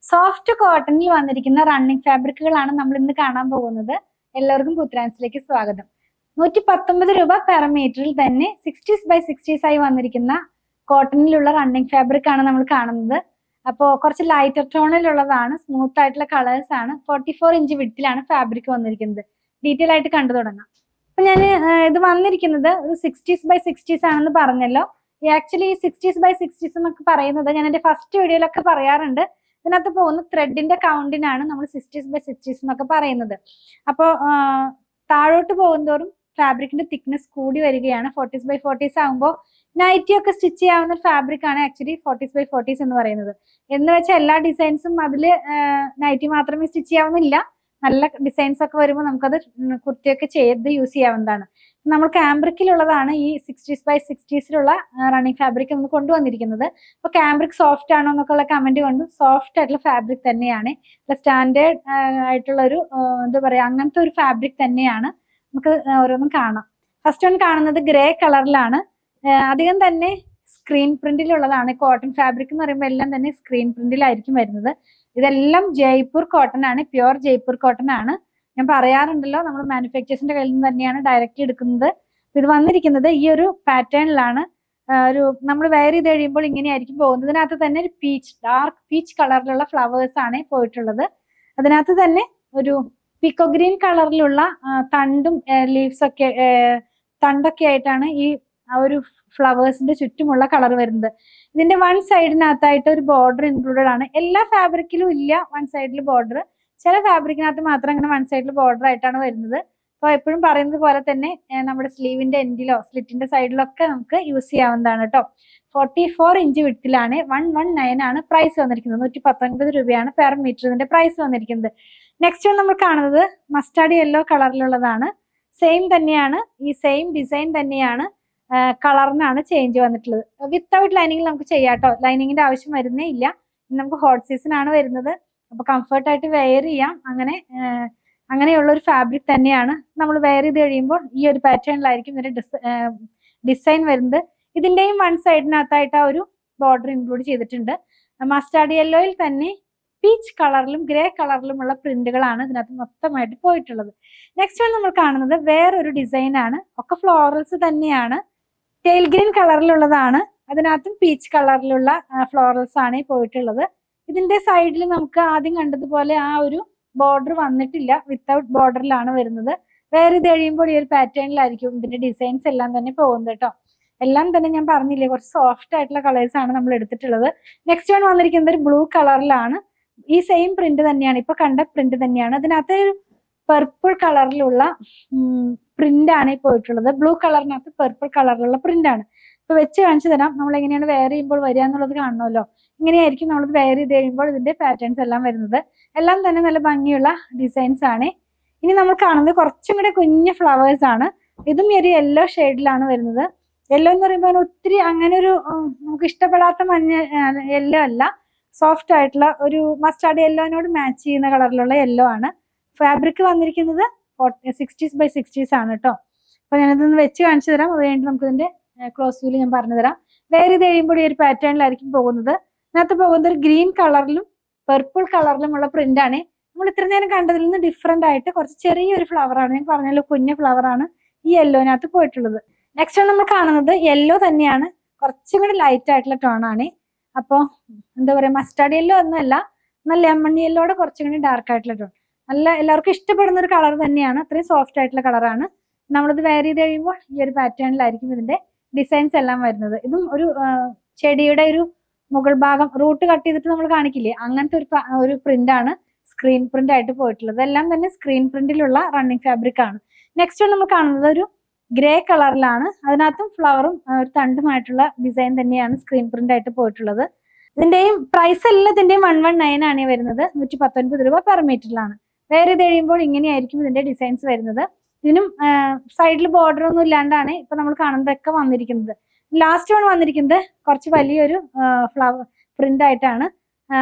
Soft കോട്ടണിൽ വന്നിരിക്കുന്ന running ഫാബ്രിക്കുകളാണ് നമ്മൾ ഇന്ന് കാണാൻ പോകുന്നത്. എല്ലാവർക്കും പുത്രാൻസിലേക്ക് സ്വാഗതം. 119 രൂപ പെർ മീറ്ററിൽ തന്നെ 60x60 ആയി വന്നിരിക്കുന്ന കോട്ടണിലുള്ള റണ്ണിങ് ഫാബ്രിക് ആണ് നമ്മൾ കാണുന്നത്. അപ്പോൾ കുറച്ച് ലൈറ്റർ ടോണിലുള്ളതാണ്, സ്മൂത്ത് ആയിട്ടുള്ള കളേഴ്സ് ആണ്. 44 ഇഞ്ച് വിഡ്ത്തിലാണ് ഫാബ്രിക് വന്നിരിക്കുന്നത്. ഡീറ്റെയിൽ ആയിട്ട് കണ്ടു തുടങ്ങാം. അപ്പൊ ഞാൻ ഇത് വന്നിരിക്കുന്നത് ഒരു 60x60 ആണെന്ന് പറഞ്ഞല്ലോ. ആക്ച്വലി 60x60 എന്നൊക്കെ പറയുന്നത് ഞാൻ എന്റെ ഫസ്റ്റ് വീഡിയോയിലൊക്കെ പറയാറുണ്ട്. ഇതിനകത്ത് പോകുന്ന ത്രെഡിന്റെ കൗണ്ടിനാണ് നമ്മൾ 60x60 എന്നൊക്കെ പറയുന്നത്. അപ്പോൾ താഴോട്ട് പോകുന്തോറും ഫാബ്രിക്കിന്റെ തിക്നെസ് കൂടി വരികയാണ്. 40x40 ആകുമ്പോൾ നൈറ്റി ഒക്കെ സ്റ്റിച്ച് ചെയ്യാവുന്ന ഫാബ്രിക് ആണ് ആക്ച്വലി 40x40 എന്ന് പറയുന്നത്. എന്ന് വെച്ചാൽ എല്ലാ ഡിസൈൻസും അതിൽ നൈറ്റി മാത്രമേ സ്റ്റിച്ച് ചെയ്യാവുന്നില്ല. നല്ല ഡിസൈൻസ് ഒക്കെ വരുമ്പോൾ നമുക്കത് കുർത്തിയൊക്കെ ചെയ്ത് യൂസ് ചെയ്യാവുന്നതാണ്. നമ്മൾ കാംബ്രിക്കിലുള്ളതാണ് ഈ 60x60ലുള്ള റണ്ണിങ് ഫാബ്രിക് നമ്മൾ കൊണ്ടുവന്നിരിക്കുന്നത്. അപ്പൊ കാംബ്രിക് സോഫ്റ്റ് ആണോ എന്നൊക്കെയുള്ള കമന്റ് കൊണ്ട് സോഫ്റ്റ് ആയിട്ടുള്ള ഫാബ്രിക് തന്നെയാണ്. സ്റ്റാൻഡേർഡ് ആയിട്ടുള്ള ഒരു എന്താ പറയാ അങ്ങനത്തെ ഒരു ഫാബ്രിക് തന്നെയാണ്. നമുക്ക് ഓരോന്നും കാണാം. ഫസ്റ്റ് വൺ കാണുന്നത് ഗ്രേ കളറിലാണ്. അധികം തന്നെ സ്ക്രീൻ പ്രിന്റിലുള്ളതാണ്. കോട്ടൺ ഫാബ്രിക് എന്ന് പറയുമ്പോൾ എല്ലാം തന്നെ സ്ക്രീൻ പ്രിന്റിലായിരിക്കും വരുന്നത്. ഇതെല്ലാം ജയ്പൂർ കോട്ടൺ ആണ്, പ്യുവർ ജയ്പൂർ കോട്ടൺ ആണ്. ഞാൻ പറയാറുണ്ടല്ലോ, നമ്മൾ മാനുഫാക്ചേഴ്സിന്റെ കയ്യിൽ നിന്ന് തന്നെയാണ് ഡയറക്റ്റ് എടുക്കുന്നത്. ഇത് വന്നിരിക്കുന്നത് ഈ ഒരു പാറ്റേണിലാണ്. ഒരു നമ്മൾ വെയർ ചെയ്ത് കഴിയുമ്പോൾ ഇങ്ങനെയായിരിക്കും പോകുന്നത്. ഇതിനകത്ത് തന്നെ ഒരു ഡാർക്ക് പീച്ച് കളറിലുള്ള ഫ്ലവേഴ്സ് ആണ് പോയിട്ടുള്ളത്. അതിനകത്ത് തന്നെ ഒരു പിക്കോ ഗ്രീൻ കളറിലുള്ള തണ്ടും ലീവ്സ് ഒക്കെ തണ്ടൊക്കെ ആയിട്ടാണ് ഈ ആ ഒരു ഫ്ലവേഴ്സിന്റെ ചുറ്റുമുള്ള കളർ വരുന്നത്. ഇതിന്റെ വൺ സൈഡിനകത്തായിട്ട് ഒരു ബോർഡർ ഇൻക്ലൂഡഡ് ആണ്. എല്ലാ ഫാബ്രിക്കിലും ഇല്ല വൺ സൈഡിൽ ബോർഡർ. ചില ഫാബ്രിക്കിനകത്ത് മാത്രം അങ്ങനെ വൺ സൈഡിൽ ബോർഡർ ആയിട്ടാണ് വരുന്നത്. അപ്പോൾ എപ്പോഴും പറയുന്നത് പോലെ തന്നെ നമ്മുടെ സ്ലീവിന്റെ എൻഡിലോ സ്ലിറ്റിന്റെ സൈഡിലോ ഒക്കെ നമുക്ക് യൂസ് ചെയ്യാവുന്നതാണ് കേട്ടോ. 44 ഇഞ്ച് വിഡ്ത്തിലാണ്. 119 ആണ് പ്രൈസ് വന്നിരിക്കുന്നത്. 119 രൂപയാണ് പെർ മീറ്റർ ഇതിന്റെ പ്രൈസ് വന്നിരിക്കുന്നത്. നെക്സ്റ്റ് നമ്മൾ കാണുന്നത് മസ്റ്റാർഡ് യെല്ലോ കളറിലുള്ളതാണ്. സെയിം തന്നെയാണ്, ഈ സെയിം ഡിസൈൻ തന്നെയാണ്. കളറിനാണ് ചേഞ്ച് വന്നിട്ടുള്ളത്. വിത്തൗട്ട് ലൈനിങ്ങിൽ നമുക്ക് ചെയ്യാം കേട്ടോ. ലൈനിങ്ങിന്റെ ആവശ്യം വരുന്നേ ഇല്ല. നമുക്ക് ഹോട്ട് സീസൺ ആണ് വരുന്നത്. അപ്പൊ കംഫർട്ടായിട്ട് വെയർ ചെയ്യാം. അങ്ങനെയുള്ള ഒരു ഫാബ്രിക് തന്നെയാണ്. നമ്മൾ വെയർ ചെയ്ത് കഴിയുമ്പോൾ ഈ ഒരു പാറ്റേണിലായിരിക്കും ഇതിന്റെ ഡിസൈൻ വരുന്നത്. ഇതിന്റെയും വൺ സൈഡിനകത്തായിട്ട് ആ ഒരു ബോർഡർ ഇൻക്ലൂഡ് ചെയ്തിട്ടുണ്ട്. മസ്റ്റാർഡ് യെല്ലോയിൽ തന്നെ പീച്ച് കളറിലും ഗ്രേ കളറിലുമുള്ള പ്രിന്റുകളാണ് ഇതിനകത്ത് മൊത്തമായിട്ട് പോയിട്ടുള്ളത്. നെക്സ്റ്റ് വൺ നമ്മൾ കാണുന്നത് വേറൊരു ഡിസൈൻ ആണ്. ഒക്കെ ഫ്ലോറൽസ് തന്നെയാണ്. ടെയിൽ ഗ്രീൻ കളറിലുള്ളതാണ്. അതിനകത്തും പീച്ച് കളറിലുള്ള ഫ്ലോറൽസ് ആണ് പോയിട്ടുള്ളത്. ഇതിന്റെ സൈഡിൽ നമുക്ക് ആദ്യം കണ്ടതുപോലെ ആ ഒരു ബോർഡർ വന്നിട്ടില്ല. വിത്തൗട്ട് ബോർഡറിലാണ് വരുന്നത്. വേറെ ഇത് കഴിയുമ്പോൾ ഈ ഒരു പാറ്റേണിലായിരിക്കും ഇതിന്റെ ഡിസൈൻസ് എല്ലാം തന്നെ പോകുന്നത് കേട്ടോ. എല്ലാം തന്നെ ഞാൻ പറഞ്ഞില്ലേ, കുറച്ച് സോഫ്റ്റ് ആയിട്ടുള്ള കളേഴ്സ് ആണ് നമ്മൾ എടുത്തിട്ടുള്ളത്. നെക്സ്റ്റ് വൺ വന്നിരിക്കുന്നത് ഒരു ബ്ലൂ കളറിലാണ്. ഈ സെയിം പ്രിന്റ് തന്നെയാണ്, ഇപ്പൊ കണ്ട പ്രിന്റ് തന്നെയാണ്. അതിനകത്ത് ഒരു പർപ്പിൾ കളറിലുള്ള പ്രിന്റ് ആണ് പോയിട്ടുള്ളത്. ബ്ലൂ കളറിനകത്ത് പർപ്പിൾ കളറിലുള്ള പ്രിന്റ് ആണ്. ഇപ്പൊ വെച്ച് കാണിച്ചു തരാം നമ്മൾ എങ്ങനെയാണ് വെയർ ചെയ്യുമ്പോൾ വരിക എന്നുള്ളത് കാണണമല്ലോ. ഇങ്ങനെയായിരിക്കും നമ്മൾ വെയർ ചെയ്ത് കഴിയുമ്പോൾ ഇതിന്റെ പാറ്റേൺസ് എല്ലാം വരുന്നത്. എല്ലാം തന്നെ നല്ല ഭംഗിയുള്ള ഡിസൈൻസ് ആണ്. ഇനി നമ്മൾ കാണുന്നത് കുറച്ചും കൂടെ കുഞ്ഞ ഫ്ലവേഴ്സ് ആണ്. ഇതും ഒരു യെല്ലോ ഷെയ്ഡിലാണ് വരുന്നത്. യെല്ലോ എന്ന് പറയുമ്പോൾ ഒത്തിരി അങ്ങനെ ഒരു നമുക്ക് ഇഷ്ടപ്പെടാത്ത മഞ്ഞ യെല്ലോ അല്ല, സോഫ്റ്റ് ആയിട്ടുള്ള ഒരു മസ്റ്റാർഡ് യെല്ലോനോട് മാച്ച് ചെയ്യുന്ന കളറിലുള്ള യെല്ലോ ആണ്. ഫാബ്രിക് വന്നിരിക്കുന്നത് 60x60 ആണ് കേട്ടോ. അപ്പൊ ഞാനിതൊന്ന് വെച്ച് കാണിച്ചു തരാം. അത് കഴിഞ്ഞിട്ട് നമുക്ക് ഇതിന്റെ ക്ലോസ് വ്യൂല് ഞാൻ പറഞ്ഞു തരാം. വേറെ ഇത് കഴിയുമ്പോൾ ഈ ഒരു പാറ്റേണിലായിരിക്കും പോകുന്നത്. ഇതിനകത്ത് പോകുന്നത് ഒരു ഗ്രീൻ കളറിലും പർപ്പിൾ കളറിലുമുള്ള പ്രിന്റ് ആണ്. നമ്മൾ ഇത്ര നേരം കണ്ടതിൽ നിന്ന് ഡിഫറെന്റ് ആയിട്ട് കുറച്ച് ചെറിയൊരു ഫ്ലവർ ആണ്. ഞാൻ പറഞ്ഞല്ലോ, കുഞ്ഞ ഫ്ലവർ ആണ് ഈ യെല്ലോനകത്ത് പോയിട്ടുള്ളത്. നെക്സ്റ്റ് നമ്മൾ കാണുന്നത് യെല്ലോ തന്നെയാണ്. കുറച്ചും കൂടി ലൈറ്റ് ആയിട്ടുള്ള ടോൺ ആണ്. അപ്പോൾ എന്താ പറയാ, മസ്റ്റാർഡ് യെല്ലോ ഒന്നുമല്ല, എന്നാൽ ലെമൺ യെല്ലോടെ കുറച്ചും കൂടി ഡാർക്ക് ആയിട്ടുള്ള ടോൺ. നല്ല എല്ലാവർക്കും ഇഷ്ടപ്പെടുന്ന ഒരു കളർ തന്നെയാണ്. അത്രയും സോഫ്റ്റ് ആയിട്ടുള്ള കളറാണ്. നമ്മളിത് വെയർ ചെയ്ത് കഴിയുമ്പോൾ ഈ ഒരു പാറ്റേണിലായിരിക്കും ഇതിന്റെ ഡിസൈൻസ് എല്ലാം വരുന്നത്. ഇതും ഒരു ചെടിയുടെ ഒരു മുകൾ ഭാഗം റൂട്ട് കട്ട് ചെയ്തിട്ട് നമ്മൾ കാണിക്കില്ലേ, അങ്ങനത്തെ ഒരു പ്രിന്റ് ആണ് സ്ക്രീൻ പ്രിന്റ് ആയിട്ട് പോയിട്ടുള്ളത്. എല്ലാം തന്നെ സ്ക്രീൻ പ്രിന്റിലുള്ള റണ്ണിങ് ഫാബ്രിക് ആണ്. നെക്സ്റ്റ് നമ്മൾ കാണുന്നത് ഒരു ഗ്രേ കളറിലാണ്. അതിനകത്തും ഫ്ലവറും ഒരു തണ്ടുമായിട്ടുള്ള ഡിസൈൻ തന്നെയാണ് സ്ക്രീൻ പ്രിന്റ് ആയിട്ട് പോയിട്ടുള്ളത്. ഇതിന്റെയും പ്രൈസ് എല്ലാത്തിന്റെയും 119 ആണ് വരുന്നത്. 119 രൂപ പെർ മീറ്ററിലാണ്. വേറെ ഇത് കഴിയുമ്പോൾ ഇങ്ങനെയായിരിക്കും ഇതിന്റെ ഡിസൈൻസ് വരുന്നത്. ഇതിനും സൈഡിൽ ബോർഡർ ഒന്നും ഇല്ലാണ്ടാണ് ഇപ്പൊ നമ്മൾ കാണുന്നതൊക്കെ വന്നിരിക്കുന്നത്. ലാസ്റ്റ് വൺ വന്നിരിക്കുന്നത് കുറച്ച് വലിയൊരു ഫ്ലവർ പ്രിന്റ് ആയിട്ടാണ്.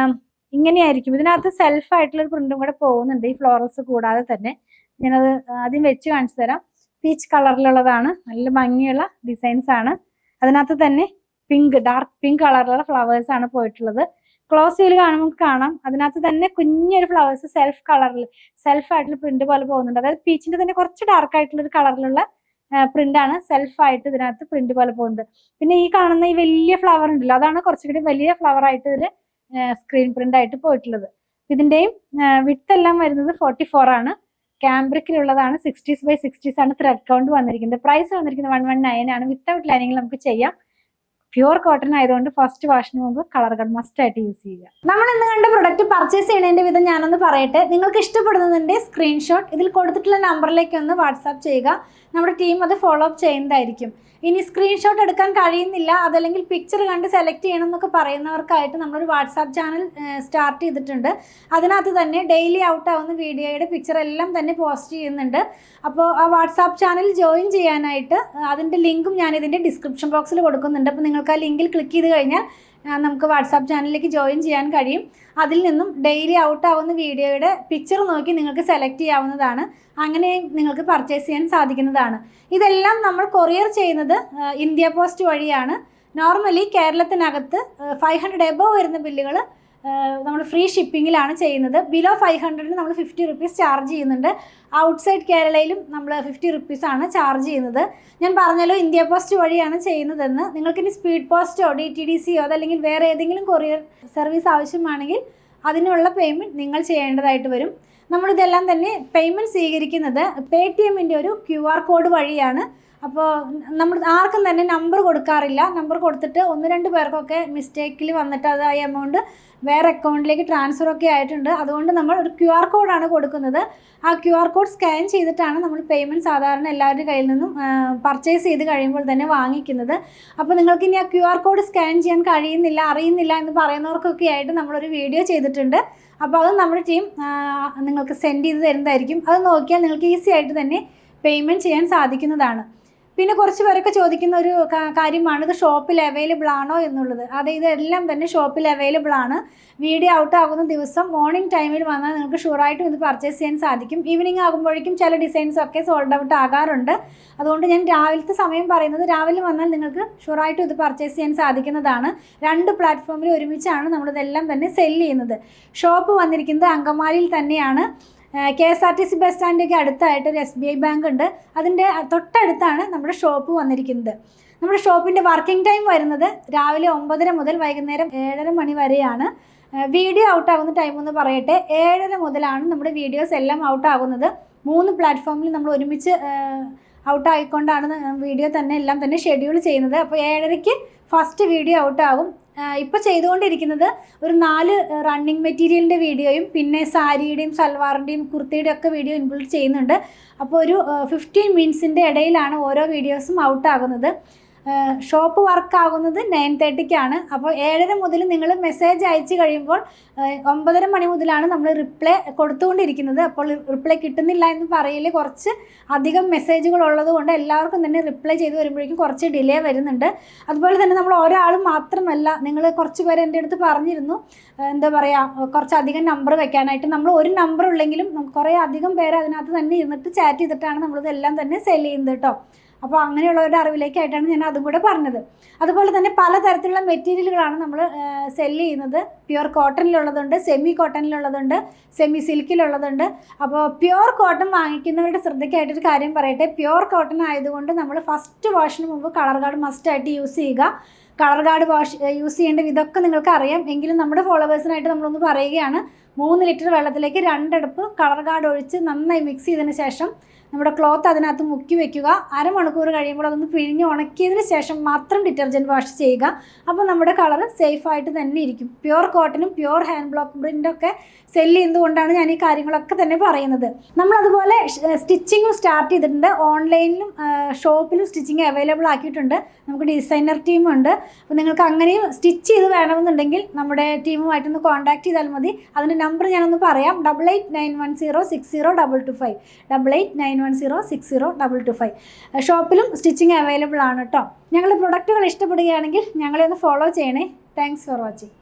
ഇങ്ങനെയായിരിക്കും. ഇതിനകത്ത് സെൽഫ് ആയിട്ടുള്ള ഒരു പ്രിന്റും കൂടെ പോകുന്നുണ്ട്, ഈ ഫ്ലോറൽസ് കൂടാതെ തന്നെ. ഞാനത് ആദ്യം വെച്ച് കാണിച്ചു തരാം. പീച്ച് കളറിലുള്ളതാണ്. നല്ല ഭംഗിയുള്ള ഡിസൈൻസ് ആണ്. അതിനകത്ത് തന്നെ പിങ്ക്, ഡാർക്ക് പിങ്ക് കളറിലുള്ള ഫ്ലവേഴ്സ് ആണ് പോയിട്ടുള്ളത്. ക്ലോസ് ചെയ്ത് കാണുമ്പോൾ കാണാം അതിനകത്ത് തന്നെ കുഞ്ഞൊരു ഫ്ലവേഴ്സ് സെൽഫായിട്ടുള്ള പ്രിന്റ് പോലെ പോകുന്നുണ്ട്. അതായത് പീച്ചിന്റെ തന്നെ കുറച്ച് ഡാർക്ക് ആയിട്ടുള്ള ഒരു കളറിലുള്ള പ്രിന്റ് ആണ് സെൽഫായിട്ട് ഇതിനകത്ത് പ്രിന്റ് പോലെ പോകുന്നത്. പിന്നെ ഈ കാണുന്ന ഈ വലിയ ഫ്ലവർ ഉണ്ടല്ലോ, അതാണ് കുറച്ചുകൂടി വലിയ ഫ്ലവർ ആയിട്ട് ഇതിൽ സ്ക്രീൻ പ്രിന്റ് ആയിട്ട് പോയിട്ടുള്ളത്. ഇതിന്റെയും വിഡ്ത്ത് എല്ലാം വരുന്നത് 44 ആണ്. ക്യാമ്പ്രിക്കിലുള്ളതാണ്. 60s ആണ് ത്രെഡ് കൗണ്ട് വന്നിരിക്കുന്നത്. പ്രൈസ് വന്നിരിക്കുന്നത് 119 ആണ്. വിത്തൗട്ട് ലൈനിങ് നമുക്ക് ചെയ്യാം. പ്യുവർ കോട്ടൺ ആയതുകൊണ്ട് ഫസ്റ്റ് വാഷിന് മുമ്പ് കളർ ഗൺ മസ്റ്റ് ആയിട്ട് യൂസ് ചെയ്യുക. നമ്മൾ ഇന്ന് കണ്ട പ്രൊഡക്റ്റ് പർച്ചേസ് ചെയ്യുന്നതിന്റെ വിധം ഞാനൊന്ന് പറയട്ടെ. നിങ്ങൾക്ക് ഇഷ്ടപ്പെടുന്നതിന്റെ സ്ക്രീൻഷോട്ട് ഇതിൽ കൊടുത്തിട്ടുള്ള നമ്പറിലേക്ക് ഒന്ന് വാട്സാപ്പ് ചെയ്യുക. നമ്മുടെ ടീം അത് ഫോളോ അപ്പ് ചെയ്യുന്നതായിരിക്കും. ഇനി സ്ക്രീൻഷോട്ട് എടുക്കാൻ കഴിയുന്നില്ല, അതല്ലെങ്കിൽ പിക്ചർ കണ്ട് സെലക്ട് ചെയ്യണം എന്നൊക്കെ പറയുന്നവർക്കായിട്ട് നമ്മളൊരു വാട്സാപ്പ് ചാനൽ സ്റ്റാർട്ട് ചെയ്തിട്ടുണ്ട്. അതിനകത്ത് തന്നെ ഡെയിലി ഔട്ട് ആവുന്ന വീഡിയോയുടെ പിക്ചർ എല്ലാം തന്നെ പോസ്റ്റ് ചെയ്യുന്നുണ്ട്. അപ്പോൾ ആ വാട്സാപ്പ് ചാനൽ ജോയിൻ ചെയ്യാനായിട്ട് അതിൻ്റെ ലിങ്കും ഞാൻ ഇതിൻ്റെ ഡിസ്ക്രിപ്ഷൻ ബോക്സിൽ കൊടുക്കുന്നുണ്ട്. അപ്പോൾ നിങ്ങൾക്ക് ആ ലിങ്കിൽ ക്ലിക്ക് ചെയ്ത് കഴിഞ്ഞാൽ നമുക്ക് വാട്സാപ്പ് ചാനലിലേക്ക് ജോയിൻ ചെയ്യാൻ കഴിയും. അതിൽ നിന്നും ഡെയിലി ഔട്ട് ആവുന്ന വീഡിയോയുടെ പിക്ചർ നോക്കി നിങ്ങൾക്ക് സെലക്ട് ചെയ്യാവുന്നതാണ്. അങ്ങനെ നിങ്ങൾക്ക് പർച്ചേസ് ചെയ്യാൻ സാധിക്കുന്നതാണ്. ഇതെല്ലാം നമ്മൾ കൊറിയർ ചെയ്യുന്നത് ഇന്ത്യ പോസ്റ്റ് വഴിയാണ്. നോർമലി കേരളത്തിനകത്ത് 500 എബോവ് വരുന്ന ബില്ലുകൾ നമ്മൾ ഫ്രീ ഷിപ്പിങ്ങിലാണ് ചെയ്യുന്നത്. ബിലോ 500 നമ്മൾ 50 റുപ്പീസ് ചാർജ് ചെയ്യുന്നുണ്ട്. ഔട്ട്സൈഡ് കേരളയിലും നമ്മൾ 50 റുപ്പീസാണ് ചാർജ് ചെയ്യുന്നത്. ഞാൻ പറഞ്ഞല്ലോ ഇന്ത്യ പോസ്റ്റ് വഴിയാണ് ചെയ്യുന്നതെന്ന്. നിങ്ങൾക്കിനി സ്പീഡ് പോസ്റ്റോ DTDCയോ അതല്ലെങ്കിൽ വേറെ ഏതെങ്കിലും കൊറിയർ സർവീസ് ആവശ്യമാണെങ്കിൽ അതിനുള്ള പേയ്മെൻറ്റ് നിങ്ങൾ ചെയ്യേണ്ടതായിട്ട് വരും. നമ്മളിതെല്ലാം തന്നെ പേയ്മെൻറ്റ് സ്വീകരിക്കുന്നത് പേടിഎമ്മിൻ്റെ ഒരു QR കോഡ് വഴിയാണ്. അപ്പോൾ നമ്മൾ ആർക്കും തന്നെ നമ്പർ കൊടുക്കാറില്ല. നമ്പർ കൊടുത്തിട്ട് 1-2 പേർക്കൊക്കെ മിസ്റ്റേക്കിൽ വന്നിട്ട് അത് ആ എമൗണ്ട് വേറെ അക്കൗണ്ടിലേക്ക് ട്രാൻസ്ഫർ ഒക്കെ ആയിട്ടുണ്ട്. അതുകൊണ്ട് നമ്മൾ ഒരു QR കോഡാണ് കൊടുക്കുന്നത്. ആ QR കോഡ് സ്കാൻ ചെയ്തിട്ടാണ് നമ്മൾ പേയ്മെൻറ്റ് സാധാരണ എല്ലാവരുടെ കയ്യിൽ നിന്നും പർച്ചേസ് ചെയ്ത് കഴിയുമ്പോൾ തന്നെ വാങ്ങിക്കുന്നത്. അപ്പോൾ നിങ്ങൾക്ക് ഇനി ആ QR കോഡ് സ്കാൻ ചെയ്യാൻ കഴിയുന്നില്ല, അറിയുന്നില്ല എന്ന് പറയുന്നവർക്കൊക്കെ ആയിട്ട് നമ്മളൊരു വീഡിയോ ചെയ്തിട്ടുണ്ട്. അപ്പോൾ അത് നമ്മുടെ ടീം നിങ്ങൾക്ക് സെൻഡ് ചെയ്ത് തരുന്നതായിരിക്കും. അത് നോക്കിയാൽ നിങ്ങൾക്ക് ഈസി ആയിട്ട് തന്നെ പേയ്മെൻറ്റ് ചെയ്യാൻ സാധിക്കുന്നതാണ്. പിന്നെ കുറച്ച് പേരൊക്കെ ചോദിക്കുന്ന ഒരു കാര്യമാണ് ഇത് ഷോപ്പിൽ അവൈലബിൾ ആണോ എന്നുള്ളത്. അതെ, ഇതെല്ലാം തന്നെ ഷോപ്പിൽ അവൈലബിൾ ആണ്. വീഡിയോ ഔട്ട് ആകുന്ന ദിവസം മോർണിംഗ് ടൈമിൽ വന്നാൽ നിങ്ങൾക്ക് ഷുവറായിട്ടും ഇത് പർച്ചേസ് ചെയ്യാൻ സാധിക്കും. ഈവനിങ് ആകുമ്പോഴേക്കും ചില ഡിസൈൻസ് ഒക്കെ സോൾഡ് ഔട്ട് ആകാറുണ്ട്. അതുകൊണ്ട് ഞാൻ രാവിലത്തെ സമയം പറയുന്നത്, രാവിലെ വന്നാൽ നിങ്ങൾക്ക് ഷുവറായിട്ടും ഇത് പർച്ചേസ് ചെയ്യാൻ സാധിക്കുന്നതാണ്. 2 പ്ലാറ്റ്ഫോമിൽ ഒരുമിച്ചാണ് നമ്മളിതെല്ലാം തന്നെ സെല്ല് ചെയ്യുന്നത്. ഷോപ്പ് വന്നിരിക്കുന്നത് അങ്കമാലിയിൽ തന്നെയാണ്. KSRTC ബസ് സ്റ്റാൻഡിൻ്റെ അടുത്തായിട്ട് ഒരു SBI ബാങ്ക് ഉണ്ട്. അതിൻ്റെ തൊട്ടടുത്താണ് നമ്മുടെ ഷോപ്പ് വന്നിരിക്കുന്നത്. നമ്മുടെ ഷോപ്പിൻ്റെ വർക്കിംഗ് ടൈം വരുന്നത് രാവിലെ 9:30 മുതൽ വൈകുന്നേരം 7:30 മണി വരെയാണ്. വീഡിയോ ഔട്ട് ആകുന്ന ടൈം എന്ന് പറയട്ടെ, 7:30 മുതലാണ് നമ്മുടെ വീഡിയോസ് എല്ലാം ഔട്ട് ആകുന്നത്. 3 പ്ലാറ്റ്ഫോമിൽ നമ്മൾ ഒരുമിച്ച് ഔട്ട് ആയിക്കൊണ്ടാണ് വീഡിയോ തന്നെ എല്ലാം തന്നെ ഷെഡ്യൂൾ ചെയ്യുന്നത്. അപ്പോൾ 7:30-ക്ക് ഫസ്റ്റ് വീഡിയോ ഔട്ട് ആകും. ഇപ്പോൾ ചെയ്തുകൊണ്ടിരിക്കുന്നത് ഒരു 4 റണ്ണിങ് മെറ്റീരിയലിൻ്റെ വീഡിയോയും പിന്നെ സാരിയുടെയും സൽവാറിൻ്റെയും കുർത്തിയുടെയും ഒക്കെ വീഡിയോ ഇൻക്ലൂഡ് ചെയ്യുന്നുണ്ട്. അപ്പോൾ ഒരു 15 മിനിറ്റ്സിൻ്റെ ഇടയിലാണ് ഓരോ വീഡിയോസും ഔട്ട് ആകുന്നത്. ഷോപ്പ് വർക്ക് ആകുന്നത് 9:30-ക്കാണ്. അപ്പോൾ 7:30 മുതൽ നിങ്ങൾ മെസ്സേജ് അയച്ചു കഴിയുമ്പോൾ 9:30 മണി മുതലാണ് നമ്മൾ റിപ്ലൈ കൊടുത്തുകൊണ്ടിരിക്കുന്നത്. അപ്പോൾ റിപ്ലൈ കിട്ടുന്നില്ല എന്ന് പറയൽ കുറച്ച് അധികം മെസ്സേജുകൾ ഉള്ളതുകൊണ്ട് എല്ലാവർക്കും തന്നെ റിപ്ലൈ ചെയ്ത് വരുമ്പോഴേക്കും കുറച്ച് ഡിലേ വരുന്നുണ്ട്. അതുപോലെ തന്നെ നമ്മൾ ഒരാൾ മാത്രമല്ല, നിങ്ങൾ കുറച്ച് പേര് എൻ്റെ അടുത്ത് പറഞ്ഞിരുന്നു എന്താ പറയുക കുറച്ചധികം നമ്പർ വെക്കാനായിട്ട്. നമ്മൾ ഒരു നമ്പർ ഉള്ളെങ്കിലും കുറേ അധികം പേര് അതിനകത്ത് തന്നെ ഇരുന്നിട്ട് ചാറ്റ് ചെയ്തിട്ടാണ് നമ്മളിതെല്ലാം തന്നെ സെല് ചെയ്യുന്നത് കേട്ടോ. അപ്പോൾ അങ്ങനെയുള്ളവരുടെ അറിവിലേക്കായിട്ടാണ് ഞാൻ അതും കൂടെ പറഞ്ഞത്. അതുപോലെ തന്നെ പലതരത്തിലുള്ള മെറ്റീരിയലുകളാണ് നമ്മൾ സെല്ല് ചെയ്യുന്നത്. പ്യുവർ കോട്ടണിലുള്ളതുണ്ട്, സെമി കോട്ടണിലുള്ളതുണ്ട്, സെമി സിൽക്കിലുള്ളതുണ്ട്. അപ്പോൾ പ്യുവർ കോട്ടൺ വാങ്ങിക്കുന്നവരുടെ ശ്രദ്ധയ്ക്കായിട്ടൊരു കാര്യം പറയട്ടെ. പ്യുവർ കോട്ടൺ ആയതുകൊണ്ട് നമ്മൾ ഫസ്റ്റ് വാഷിന് മുമ്പ് കളർ ഗാർഡ് മസ്റ്റായിട്ട് യൂസ് ചെയ്യുക. കളർ ഗാർഡ് യൂസ് ചെയ്യേണ്ട വിധമൊക്കെ നിങ്ങൾക്ക് അറിയാം. എങ്കിലും നമ്മുടെ ഫോളോവേഴ്സിനായിട്ട് നമ്മളൊന്ന് പറയുകയാണ്. 3 ലിറ്റർ വെള്ളത്തിലേക്ക് 2 അടുപ്പ് കളർ ഗാർഡ് ഒഴിച്ച് നന്നായി മിക്സ് ചെയ്തതിന് ശേഷം നമ്മുടെ ക്ലോത്ത് അതിനകത്ത് മുക്കി വെക്കുക. അരമണിക്കൂർ കഴിയുമ്പോൾ അതൊന്ന് പിഴിഞ്ഞ് ഉണക്കിയതിന് ശേഷം മാത്രം ഡിറ്റർജൻറ്റ് വാഷ് ചെയ്യുക. അപ്പോൾ നമ്മുടെ കളർ സേഫായിട്ട് തന്നെ ഇരിക്കും. പ്യുവർ കോട്ടനും പ്യുവർ ഹാൻഡ് ബ്ലോക്ക് പ്രിൻ്റൊക്കെ സെല്ല് ചെയ്യുന്നതുകൊണ്ടാണ് ഞാൻ ഈ കാര്യങ്ങളൊക്കെ തന്നെ പറയുന്നത്. നമ്മളതുപോലെ സ്റ്റിച്ചിങ്ങും സ്റ്റാർട്ട് ചെയ്തിട്ടുണ്ട്. ഓൺലൈനിലും ഷോപ്പിലും സ്റ്റിച്ചിങ് അവൈലബിൾ ആക്കിയിട്ടുണ്ട്. നമുക്ക് ഡിസൈനർ ടീമുണ്ട്. അപ്പോൾ നിങ്ങൾക്ക് അങ്ങനെയും സ്റ്റിച്ച് ചെയ്ത് വേണമെന്നുണ്ടെങ്കിൽ നമ്മുടെ ടീമുമായിട്ടൊന്ന് കോൺടാക്ട് ചെയ്താൽ മതി. അതിൻ്റെ നമ്പർ ഞാനൊന്ന് പറയാം. 8891060225 8891060225. ഷോപ്പിലും സ്റ്റിച്ചിങ് അവൈലബിൾ ആണ് കേട്ടോ. ഞങ്ങളുടെ പ്രൊഡക്റ്റുകൾ ഇഷ്ടപ്പെടുകയാണെങ്കിൽ ഞങ്ങളെ ഒന്ന് ഫോളോ ചെയ്യണേ. Thanks for watching.